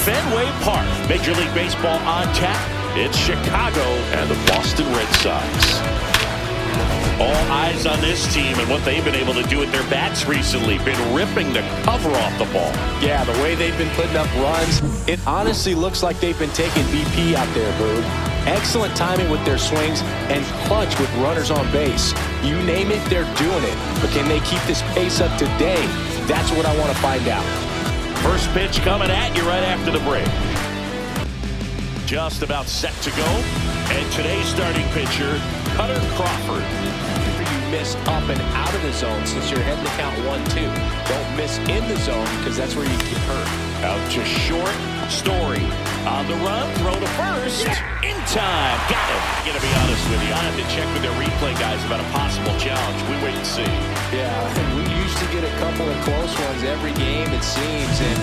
Fenway Park. Major League Baseball on tap. It's Chicago and the Boston Red Sox. All eyes on this team and what they've been able to do with their bats recently. Been ripping the cover off the ball. Yeah, the way they've been putting up runs, it honestly looks like they've been taking BP out there, Boog. Excellent timing with their swings and clutch with runners on base. You name it, they're doing it. But can they keep this pace up today? That's what I want to find out. First pitch coming at you right after the break. Just about set to go. And today's starting pitcher, Cutter Crawford. You miss up and out of the zone since you're heading to count 1-2. Don't miss in the zone because that's where you get hurt. Out to short. Story on the run. Throw to first. In time. Got it. I'm going to be honest with you. I have to check with their replay guys about a possible challenge. We wait and see. Yeah, we used to get a couple of close ones every game, it seems. And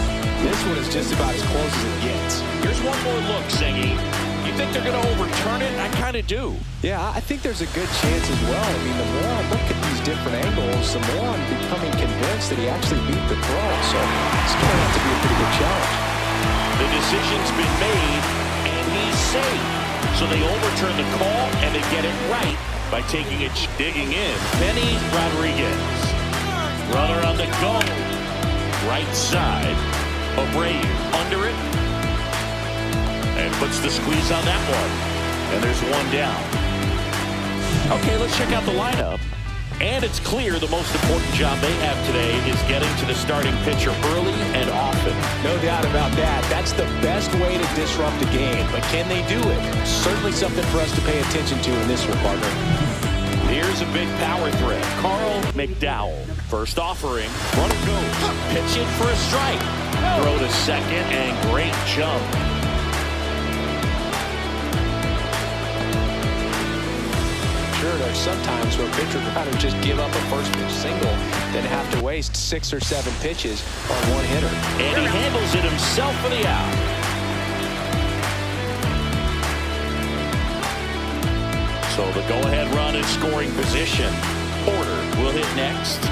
this one is just about as close as it gets. Here's one more look, Zingy. You think they're going to overturn it? I kind of do. Yeah, I think there's a good chance as well. I mean, the more I look at these different angles, the more I'm becoming convinced that he actually beat the throw. So it's turned out to be a pretty good challenge. The decision's been made, and he's safe. So they overturn the call, and they get it right by taking it, digging in. Benny Rodriguez. Runner on the go. Right side. Abreu under it. And puts the squeeze on that one. And there's one down. Okay, let's check out the lineup. And it's clear the most important job they have today is getting to the starting pitcher early and often. No doubt about that. That's the best way to disrupt a game. But can they do it? Certainly something for us to pay attention to in this one, partner. Here's a big power threat. Carl McDowell. First offering. Runner goes. Pitch in for a strike. Throw to second and great jump. There's sometimes where a pitcher would rather just give up a first pitch single than have to waste 6 or 7 pitches on one hitter. And he handles it himself for the out. So the go-ahead run in scoring position. Porter will hit next.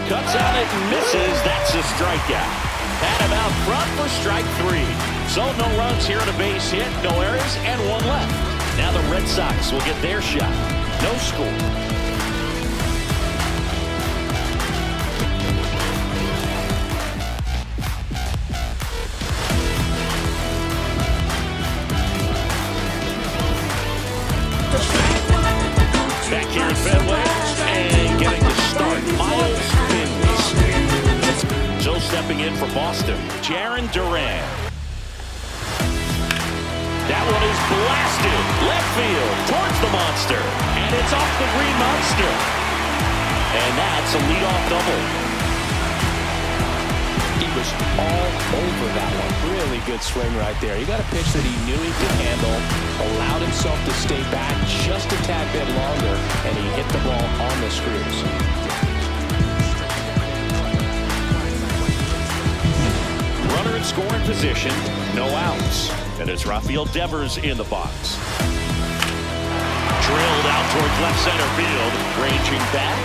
Cuts on it and misses. That's a strikeout. Had him out front for strike 3. So no runs here on a base hit, no errors, and one left. Now the Red Sox will get their shot. No score. Back here at Fenway and getting the start. Miles Finley. So stepping in for Boston, Jarren Duran. That one is blasted left field towards the monster, and it's off the green monster. And that's a leadoff double. He was all over that one. Really good swing right there. He got a pitch that he knew he could handle, allowed himself to stay back just a tad bit longer, and he hit the ball on the screws. Runner in scoring position, no outs. And it's Rafael Devers in the box. Drilled out towards left center field. Ranging back.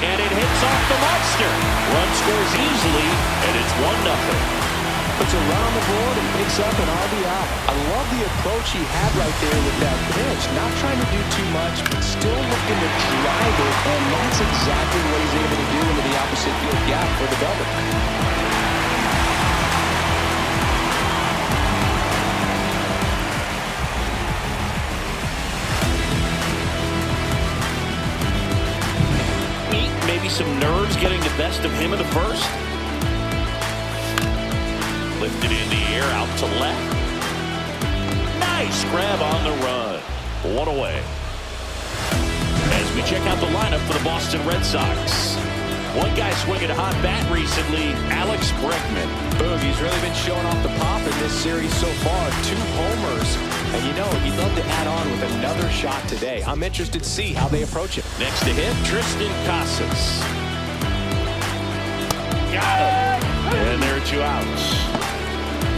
And it hits off the monster. Run scores easily, and it's 1-0. Puts a run on the board and picks up an RBI. I love the approach he had right there with that pitch. Not trying to do too much, but still looking to drive it. And that's exactly what he's able to do into the opposite field gap for the double. Maybe some nerves getting the best of him in the first. Lifted in the air, out to left. Nice grab on the run. One away. As we check out the lineup for the Boston Red Sox. One guy swinging a hot bat recently, Alex Bregman. Boog, he's really been showing off the pop in this series so far. 2 homers. And you know, he'd love to add on with another shot today. I'm interested to see how they approach it. Next to hit, Tristan Casas. Got him. And there are 2 outs.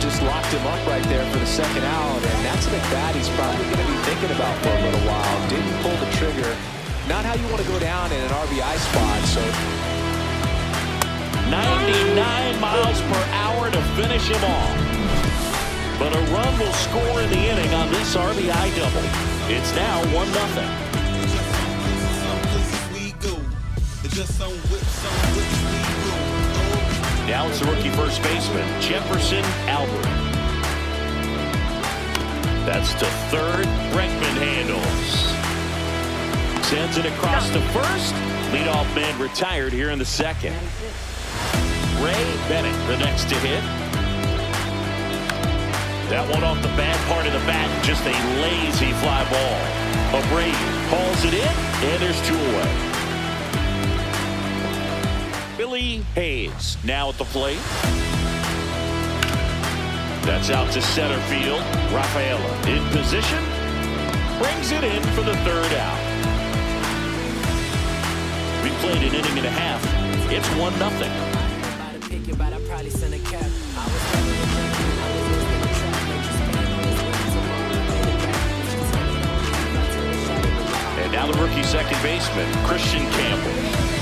Just locked him up right there for the second out. And that's an at-bat he's probably going to be thinking about for a little while. Didn't pull the trigger. Not how you want to go down in an RBI spot. So 99 miles per hour power to finish him off. But a run will score in the inning on this RBI double. It's now 1-0. Now it's the rookie first baseman, Jefferson Albert. That's to third. Bregman handles. Sends it across to first. Leadoff man retired here in the second. Ray Bennett, the next to hit. That one off the bad part of the bat. Just a lazy fly ball. Abreu hauls it in, and there's 2 away. Billy Hayes now at the plate. That's out to center field. Rafaela in position. Brings it in for the 3rd out. We played an inning and a half. It's 1-0. And now the rookie second baseman, Christian Campbell.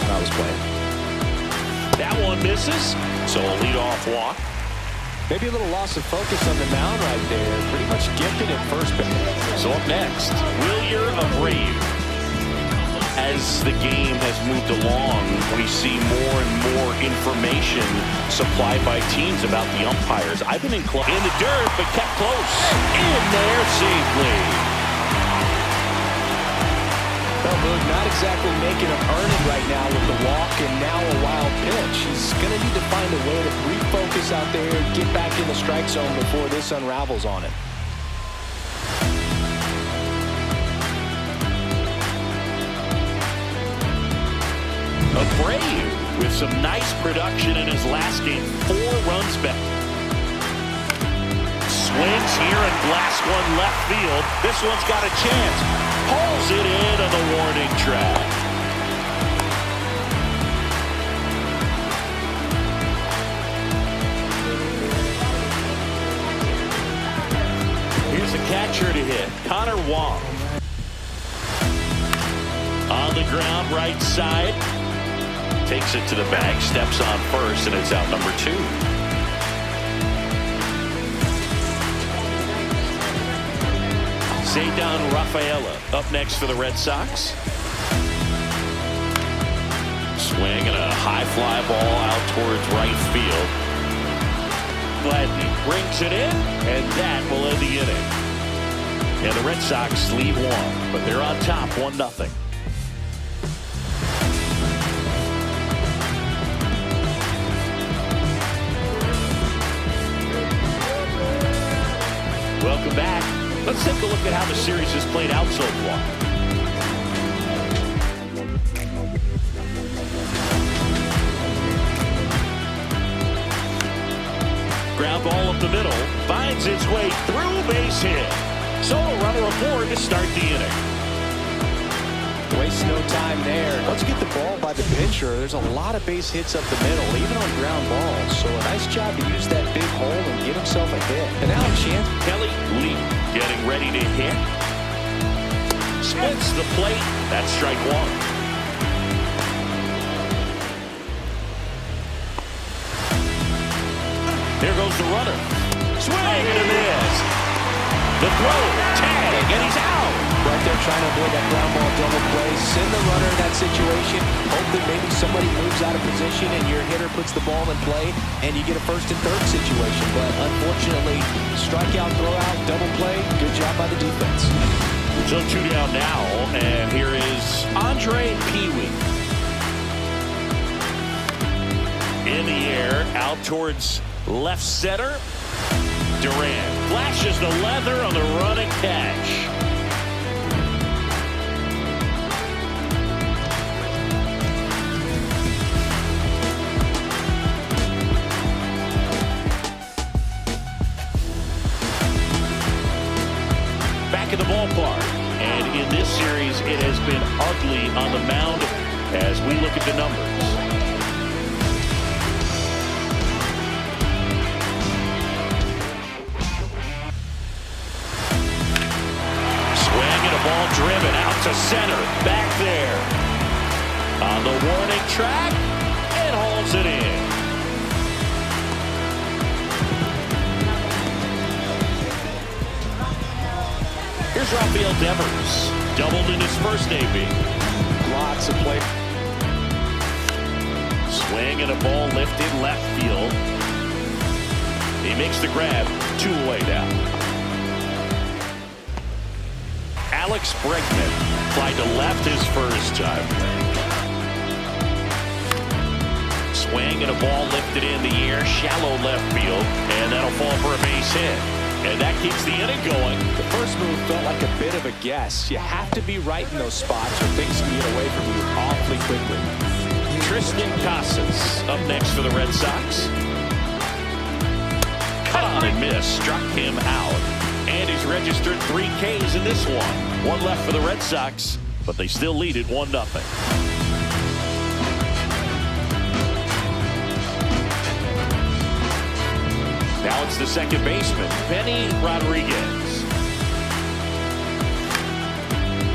I was playing. That one misses, so a leadoff walk. Maybe a little loss of focus on the mound right there. Pretty much gifted at first base. So up next, Abreu. As the game has moved along, we see more and more information supplied by teams about the umpires. I've been in the dirt, but kept close. In there safely. Well, Boog, not exactly making him earn it right now with the walk and now a wild pitch. He's going to need to find a way to refocus out there and get back in the strike zone before this unravels on him. Abreu with some nice production in his last game. 4 runs back. Swings here and blasts one left field. This one's got a chance. Pulls it in on the warning track. Here's a catcher to hit. Connor Wong. On the ground, right side. Takes it to the bag, steps on first, and it's out number 2. Cedar Rafaela up next for the Red Sox. Swing and a high fly ball out towards right field. Gladney brings it in, and that will end the inning. And the Red Sox lead 1, but they're on top 1-0. Welcome back. Let's take a look at how the series has played out so far. Ground ball up the middle. Finds its way through, base hit. So a runner aboard to start the inning. Waste no time there. Let's get the ball by the pitcher. There's a lot of base hits up the middle, even on ground balls. So a nice job to use that big hole and get himself a hit. And now a chance. Kelly Lee getting ready to hit. Splits the plate. That's strike 1. Here goes the runner. Swing and a miss. The throw, tag, and he's out. Right there trying to avoid that ground ball double play. Send the runner in that situation. Hope that maybe somebody moves out of position and your hitter puts the ball in play and you get a first and third situation. But unfortunately, strikeout, throw out, double play. Good job by the defense. So 2 down now, and here is Andre Peewee. In the air, out towards left center. Duran flashes the leather on the running catch. Back in the ballpark, and in this series it has been ugly on the mound as we look at the numbers. Ball driven out to center, back there on the warning track, and holds it in. Here's Rafael Devers. Doubled in his first AB. Lots of play. Swing and a ball lifted left field. He makes the grab. 2 away now. Alex Bregman flied to left his first time. Swing and a ball lifted in the air, shallow left field, and that'll fall for a base hit. And that keeps the inning going. The first move felt like a bit of a guess. You have to be right in those spots or things can get away from you awfully quickly. Tristan Casas up next for the Red Sox. Cut on and miss, struck him out. And he's registered 3 Ks in this one. 1 left for the Red Sox, but they still lead it 1-0. Now it's the second baseman, Benny Rodriguez.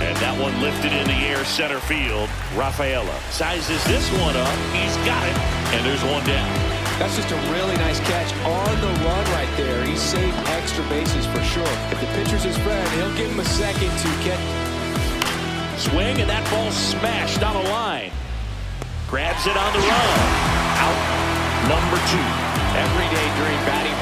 And that one lifted in the air, center field. Rafaela sizes this one up. He's got it, and there's 1 down. That's just a really nice catch on the run right there. He saved extra bases for sure. If the pitcher's his friend, he'll give him a second to catch. Swing, and that ball smashed on a line. Grabs it on the run. Out number 2. Every day during batting.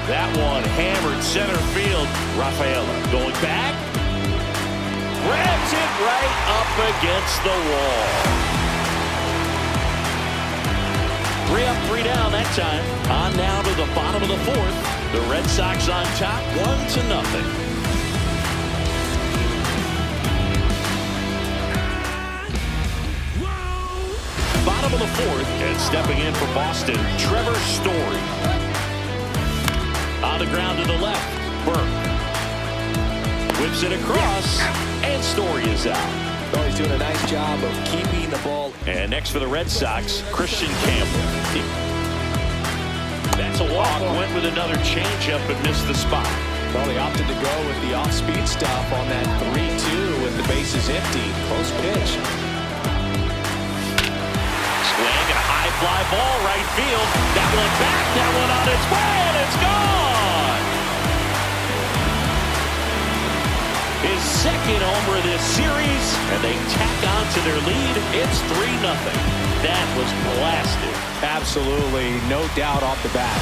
That one hammered center field. Rafaela going back. Grabs it right up against the wall. 3 up, 3 down that time. On now to the bottom of the 4th. The Red Sox on top, 1-0. Bottom of the 4th, and stepping in for Boston, Trevor Story. On the ground to the left, Burke. Whips it across, and Story is out. Oh, he's doing a nice job of keeping the ball. And next for the Red Sox, Christian Campbell. That's a walk. Went with another changeup and missed the spot. Well, they opted to go with the off-speed stuff on that 3-2 with the bases empty. Close pitch. Swing and a high fly ball right field. That one back, that one on its way, and it's gone. His second homer of this series, and they tack on to their lead. It's 3-0. That was blasted. Absolutely, no doubt off the bat.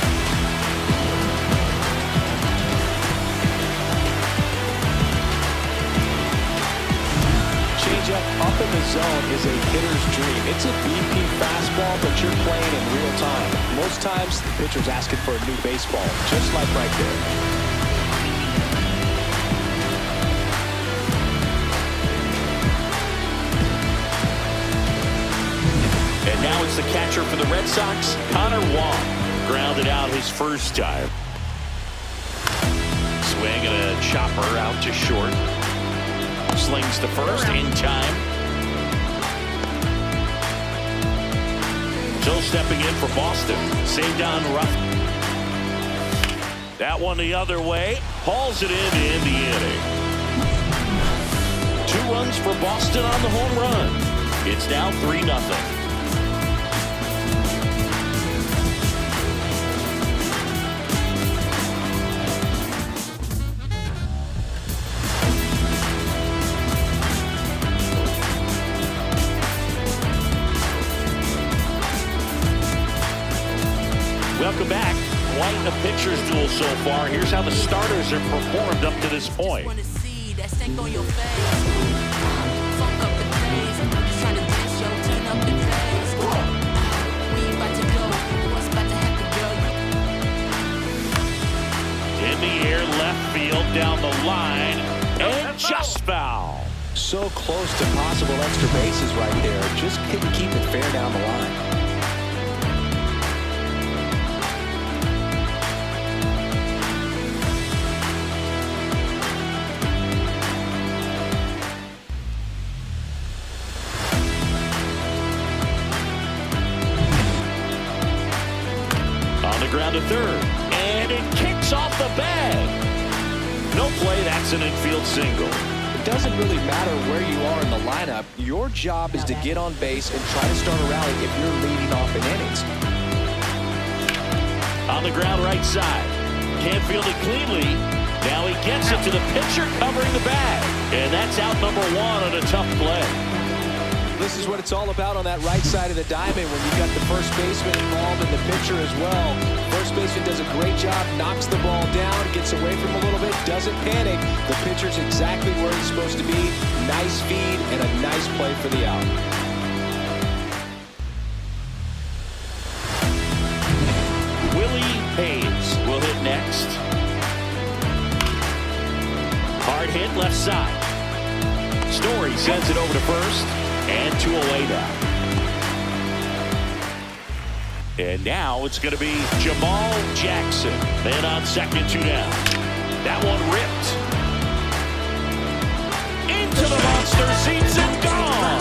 Changeup up in the zone is a hitter's dream. It's a BP fastball, but you're playing in real time. Most times, the pitcher's asking for a new baseball, just like right there. And now it's the catcher for the Red Sox, Connor Wong. Grounded out his first time. Swing and a chopper out to short. Slings to first in time. Still stepping in for Boston. Saved on rough. That one the other way. Hauls it in to end the inning. 2 runs for Boston on the home run. It's now 3-0. Welcome back. Quite a pitcher's duel so far. Here's how the starters have performed up to this point. In the air, left field, down the line, and just foul. So close to possible extra bases right there. Just couldn't keep it fair down the line. Ground to third, and it kicks off the bag. No play, that's an infield single. It doesn't really matter where you are in the lineup. Your job is to get on base and try to start a rally if you're leading off in innings. On the ground right side, Can't field it cleanly. Now he gets it to the pitcher covering the bag. And that's out number 1 on a tough play. This is what it's all about on that right side of the diamond when you've got the first baseman involved and the pitcher as well. First baseman does a great job, knocks the ball down, gets away from him a little bit, doesn't panic. The pitcher's exactly where he's supposed to be. Nice feed and a nice play for the out. Willie Hayes will hit next. Hard hit left side. Story sends it over to first. And 2 away now. And now it's going to be Jamal Jackson. Man on second, 2 down. That one ripped. Into the monster seats and gone.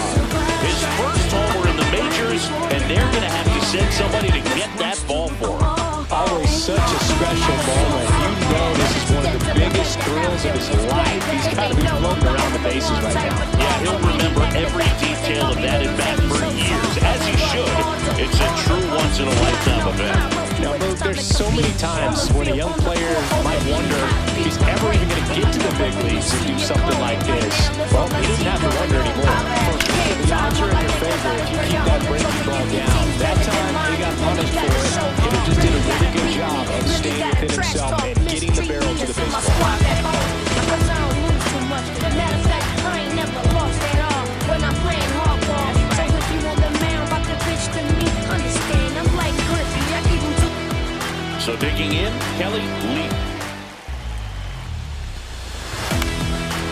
His first homer in the majors, and they're going to have to send somebody to get that ball for him. Always such a special moment. You know this is one of the biggest thrills of his life. He's got to be floating around the bases right now. Yeah, he'll remember every detail of that at bat for years, as he should. It's a true once-in-a-lifetime event. Now, there's so many times when a young player might wonder if he's ever even going to get to the big leagues and do something like this. Well, he doesn't have to wonder anymore. The odds are in your favor if you keep that breaking ball down. That time, he got punished for it. Hitter just did a really good job of staying within himself and getting the barrel to the baseball. When I'm playing hardball, so if you on the mound, about to pitch to me, understand I'm like Griffey, I keep him too. So digging in, Kelly Lee.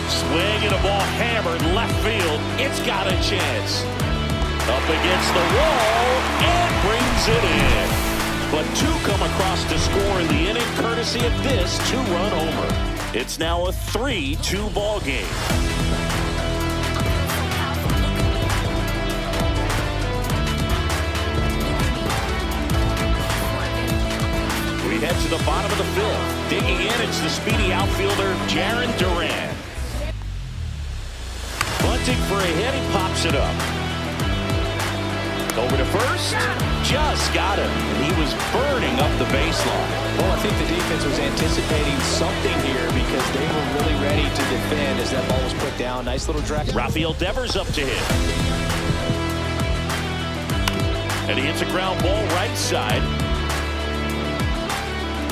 Swing and a ball hammered left field. It's got a chance. Up against the wall and brings it in. But 2 come across to score in the inning, courtesy of this 2-run homer. It's now a 3-2 ball game. We head to the bottom of the 5th. Digging in, it's the speedy outfielder, Jarren Duran. Bunting for a hit, he pops it up. Over to first, just got him, and he was burning up the baseline. Well, I think the defense was anticipating something here because they were really ready to defend as that ball was put down. Nice little drag. Rafael Devers up to hit. And he hits a ground ball right side.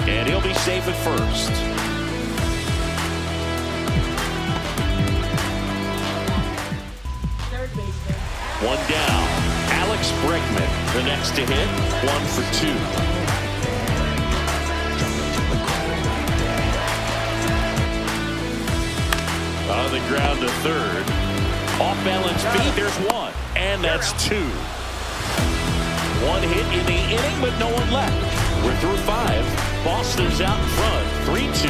And he'll be safe at first. Third baseman. 1 down. Alex Bregman, the next to hit. 1 for 2. On the ground to third. Off balance feed. There's 1. And that's 2. 1 hit in the inning, but no one left. We're through 5. Boston's out in front, 3-2.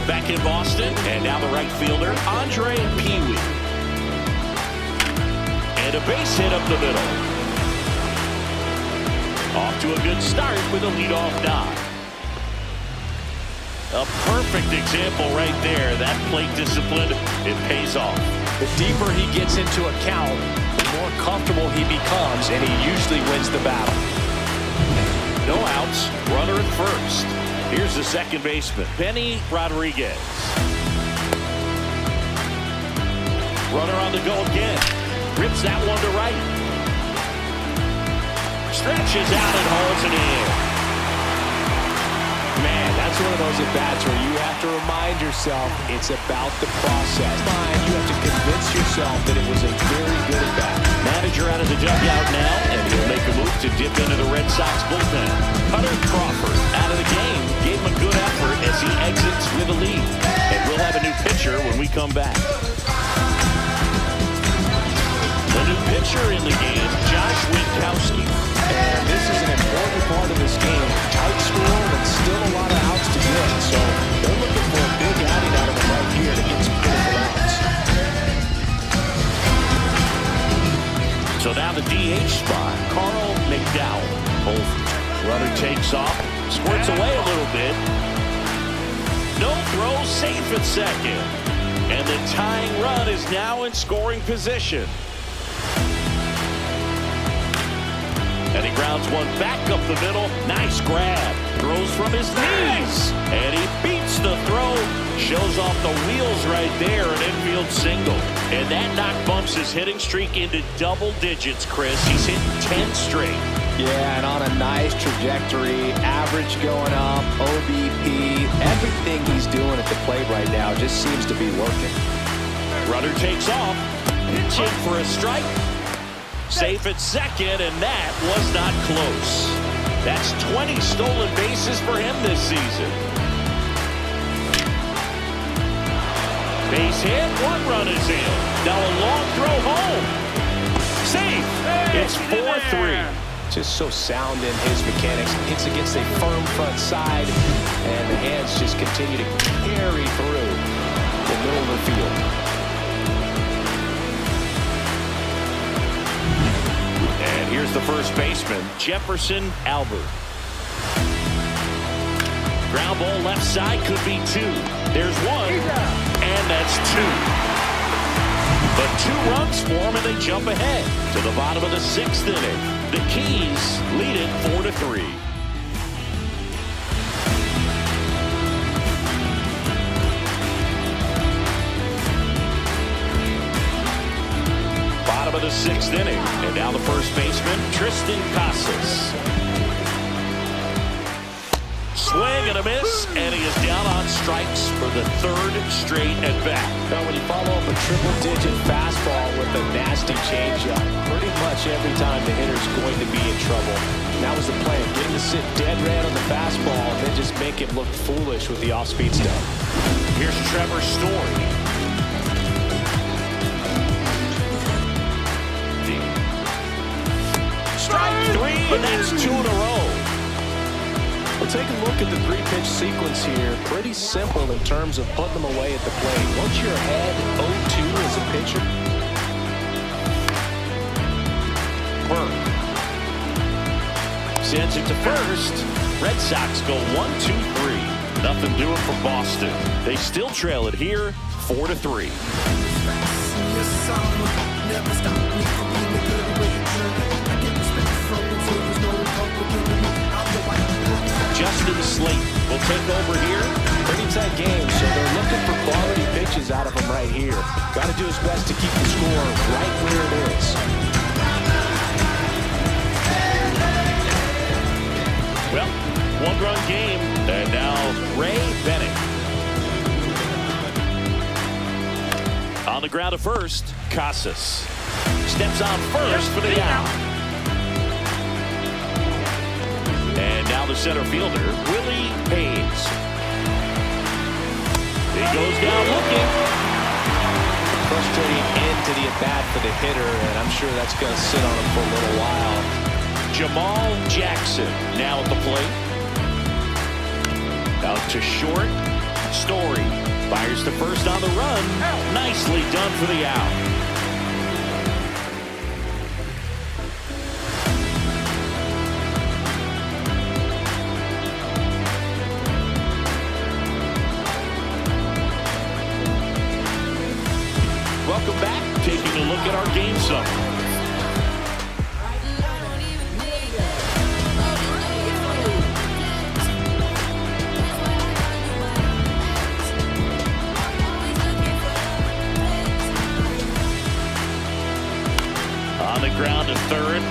Back in Boston, and now the right fielder, Andre Pee-wee. And a base hit up the middle. Off to a good start with a leadoff knock. A perfect example right there. That plate discipline, it pays off. The deeper he gets into a count, the more comfortable he becomes, and he usually wins the battle. No outs, runner at first. Here's the second baseman, Benny Rodriguez. Runner on the go again. Rips that one to right. Stretches out and hauls it in. Man, that's one of those at-bats where you have to remind yourself it's about the process. You have to convince yourself that it was a very good at-bat. Manager out of the dugout now, and he'll make a move to dip into the Red Sox bullpen. Cutter Crawford out of the game. Gave him a good effort as he exits with a lead. And we'll have a new pitcher when we come back. The new pitcher in the game, Josh Winkowski. And this is an important part of this game. Tight score, but still a lot of outs to get. So they're looking for a big outing out of him right here to get some critical outs. So now the DH spot, Carl McDowell. Both runner takes off, squirts away a little bit. No throw, safe at second. And the tying run is now in scoring position. And he grounds one back up the middle. Nice grab. Throws from his knees. And he beats the throw. Shows off the wheels right there. An infield single. And that knock bumps his hitting streak into double digits, Chris. He's hit 10 straight. Yeah, and on a nice trajectory. Average going up. OBP. Everything he's doing at the plate right now just seems to be working. Runner takes off. Pitching for a strike. Safe at second, and that was not close. That's 20 stolen bases for him this season. Base hit, one run is in. Now a long throw home. Safe. It's 4-3. Just so sound in his mechanics. Hits against a firm front side, and the hands just continue to carry through the middle of the field. And here's the first baseman, Jefferson Albert. Ground ball left side, could be two. There's one, and that's two. But 2 runs for him, and they jump ahead to the bottom of the 6th inning. The Keys lead it 4-3. Bottom of the 6th inning, and now the first baseman, Tristan Casas. Swing and a miss, and he is down on strikes for the 3rd straight at bat. Now, when you follow up a triple-digit fastball with a nasty changeup, pretty much every time the hitter's going to be in trouble. And that was the plan, get him to sit dead red on the fastball and then just make him look foolish with the off-speed stuff. Here's Trevor Story. Strike 3, and that's 2 in a row. Well, take a look at the 3-pitch sequence here. Pretty simple in terms of putting them away at the plate. Once you're ahead 0-2 as a pitcher. Burke sends it to first. Red Sox go 1-2-3. Nothing doing for Boston. They still trail it here 4-3. Justin Slate will take over here. Pretty tight game, so they're looking for quality pitches out of him right here. Got to do his best to keep the score right where it is. Well, 1-run game, and now Ray Bennett. On the ground at first, Casas steps on first for the out. And now the center fielder, Willie Hayes. He goes down looking. Frustrating end to the at-bat for the hitter, and I'm sure that's going to sit on him for a little while. Jamal Jackson now at the plate. Out to short. Story fires to first on the run. Nicely done for the out. Welcome back. Taking a look at our game summary. On the ground to third.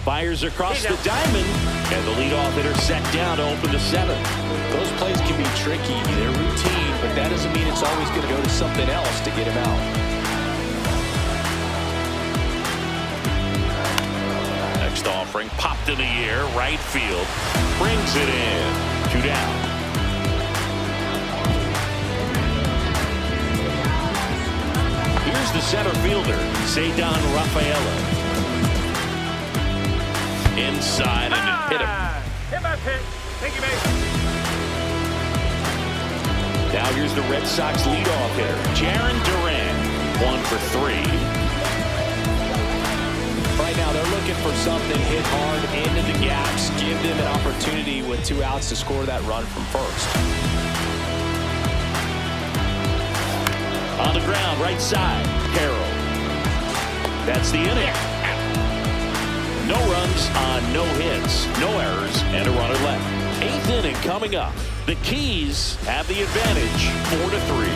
Fires across the diamond. And the leadoff hitter set down to open the 7th. Those plays can be tricky. They're routine, but that doesn't mean it's always going to go to something else to get him out. Next offering popped in the air. Right field. Brings it in. 2 down. Here's the center fielder, Ceddanne Rafaela. Inside and hit him. Hit my pitch. Thank you, mate. Now here's the Red Sox leadoff hitter, Jarren Duran, 1 for 3. Right now they're looking for something, hit hard into the gaps, give them an opportunity with 2 outs to score that run from first. On the ground, right side, Carroll. That's the inning. No runs on no hits, no errors, and a runner left. 8th inning coming up. The Keys have the advantage, 4-3.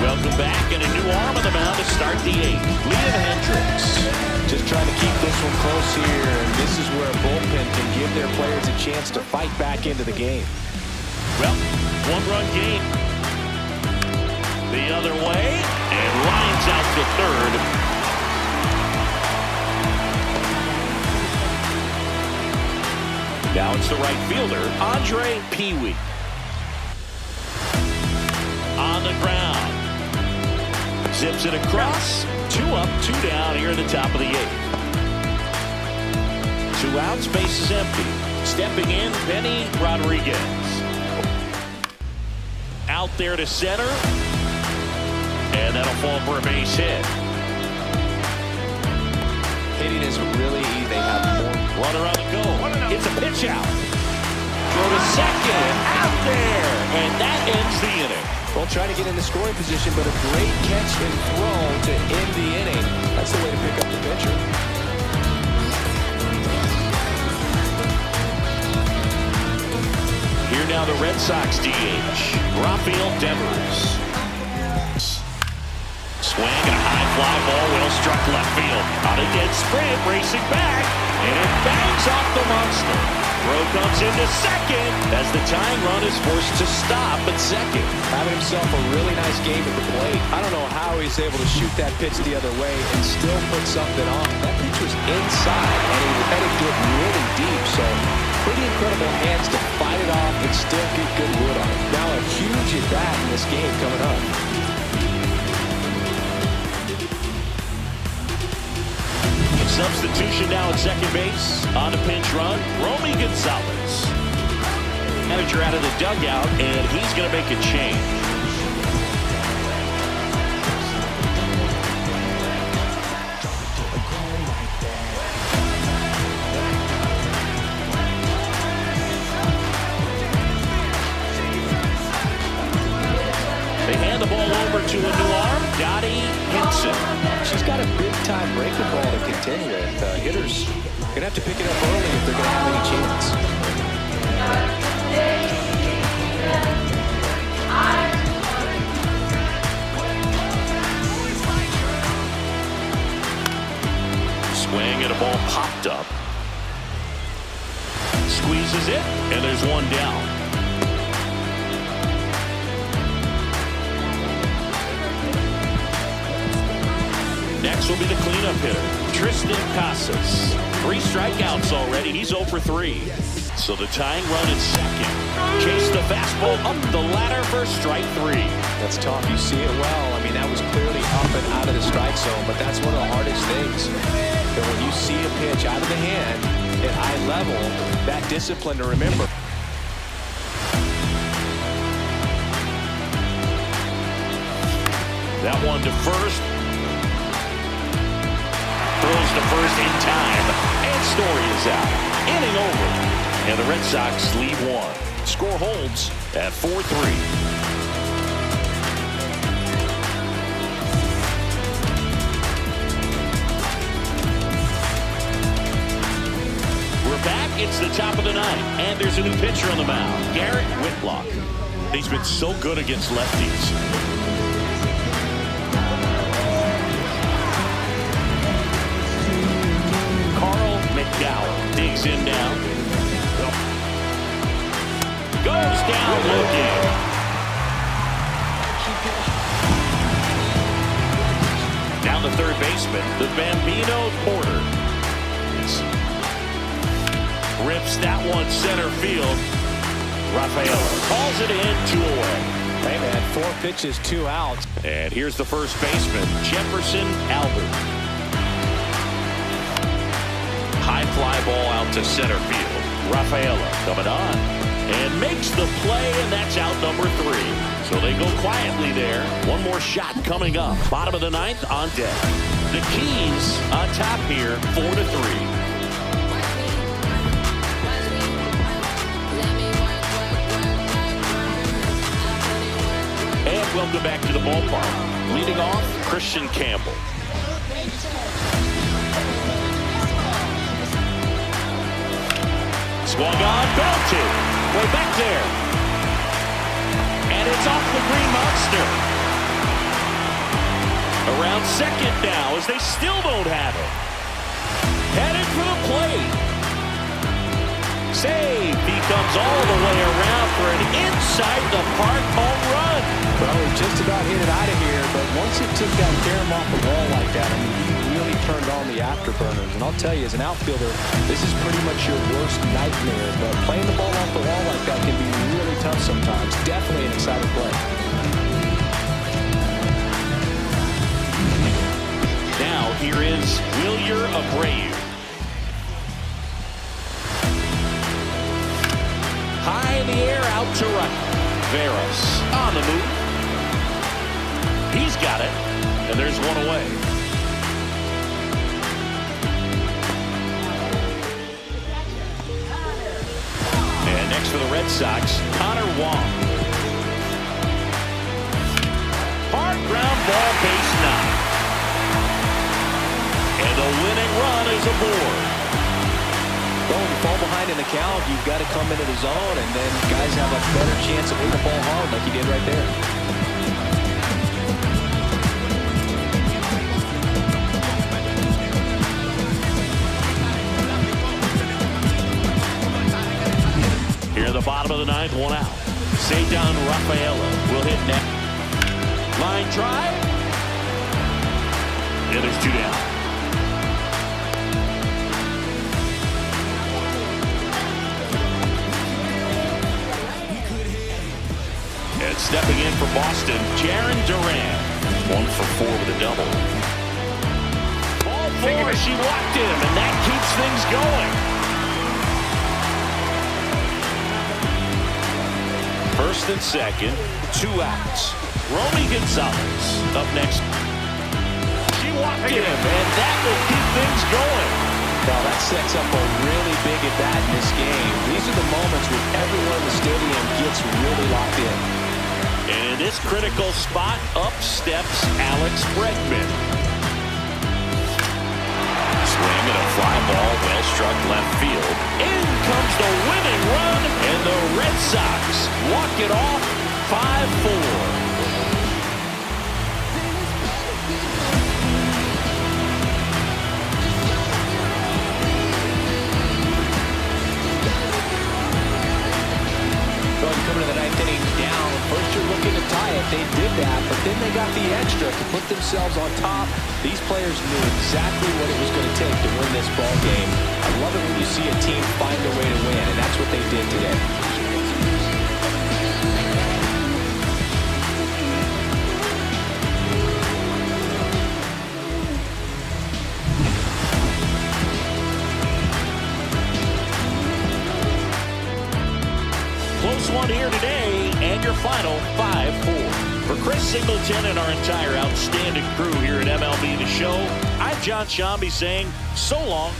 Welcome back, and a new arm on the mound to start the 8th. Liam Hendricks. Just trying to keep this one close here, and this is where a bullpen can give their players a chance to fight back into the game. Well, one-run game. The other way, and lines out to third. Now it's the right fielder, Andre Pee-wee. On the ground. Zips it across. 2 up, 2 down here in the top of the 8th. 2 outs, base is empty. Stepping in, Benny Rodriguez. Out there to center. And that'll fall for a base hit. Hitting is really easy. They have more. Runner on the go. It's a pitch out. Throw to second. Out there. And that ends the inning. Well, trying to get into scoring position, but a great catch and throw to end the inning. That's the way to pick up the pitcher. Here now the Red Sox DH, Rafael Devers. Swing and a high fly ball, well struck left field. On a dead sprint, racing back, and it bangs off the monster. Throw comes into second as the tying run is forced to stop at second. Having himself a really nice game at the plate. I don't know how he's able to shoot that pitch the other way and still put something on. That pitch was inside, and he headed to it really deep, so pretty incredible hands to fight it off and still get good wood on it. Now a huge at-bat in this game coming up. Substitution now at second base. On a pinch run, Romy Gonzalez. Manager out of the dugout, and he's going to make a change. They hand the ball over to a new arm, Dottie Hinson. She's got a big-time breaking ball to contend with. Hitters going to have to pick it up early if they're going to have any chance. Swing and a ball popped up. Squeezes it, and there's one down. Next will be the cleanup hitter, Tristan Casas. 3 strikeouts already. He's 0 for 3. So the tying run in second. Chase the fastball up the ladder for strike 3. That's tough. You see it well. I mean, that was clearly up and out of the strike zone, but that's one of the hardest things. That when you see a pitch out of the hand at high level, that discipline to remember. That one to first. Throws to first in time, and Story is out. Inning over, and the Red Sox lead 1. Score holds at 4-3. We're back. It's the top of the 9th, and there's a new pitcher on the mound, Garrett Whitlock. He's been so good against lefties. Carl McDowell digs in down. Goes down looking. Down the third baseman, the Bambino Porter. Rips that one center field. Rafael calls it in, 2 away. Hey, man, 4 pitches, 2 outs. And here's the first baseman, Jefferson Albert. High fly ball out to center field. Rafaela coming on and makes the play, and that's out number 3. So they go quietly there. One more shot coming up. Bottom of the 9th on deck. The Keys on top here, 4-3. welcome back to the ballpark. Leading off, Christian Campbell. Swung on, belted. Way back there. And it's off the Green Monster. Around second now as they still don't have it. Headed for the plate. Save. He comes all the way around for an inside the park home run. Well, he just about hit it out of here, but once it took that carom off the wall like that, I mean, he really turned on the afterburners. And I'll tell you, as an outfielder, this is pretty much your worst nightmare. But playing the ball off the wall like that can be really tough sometimes. Definitely an exciting play. Now here is Whurlitzer Abreu. High in the air, out to right. Veras on the move. He's got it, and there's one away. And next for the Red Sox, Connor Wong. Hard ground ball, base knock. And the winning run is aboard. Well, when you fall behind in the count, you've got to come into the zone, and then guys have a better chance of hitting the ball hard like you did right there. Here in the bottom of the ninth, one out. Cedar Rafaela will hit net. Line drive. And there's two down. And stepping in for Boston, Jaron Duran. 1 for 4 with a double. Ball 4, she walked him, and that keeps things going. First and second, 2 outs. Romy Gonzalez up next. She walked him, and that will keep things going. Well, that sets up a really big at-bat in this game. These are the moments where everyone in the stadium gets really locked in. And in this critical spot, up steps Alex Bregman. Swing and a fly ball, well struck left field. In comes the winning run, and the Red Sox walk it off 5-4. Coming to the ninth inning down. First you're looking to tie it. They did that, but then they got the extra to put themselves on top. These players knew exactly what it was going to take to win this ball game. I love it when you see a team find a way to win, and that's what they did today. Close one here today, and your final 5-4. For Chris Singleton and our entire outstanding crew here at MLB The Show, I'm John Shambi saying so long.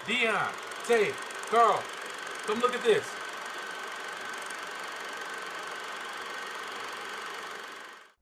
Dion, Tay, Carl, come look at this.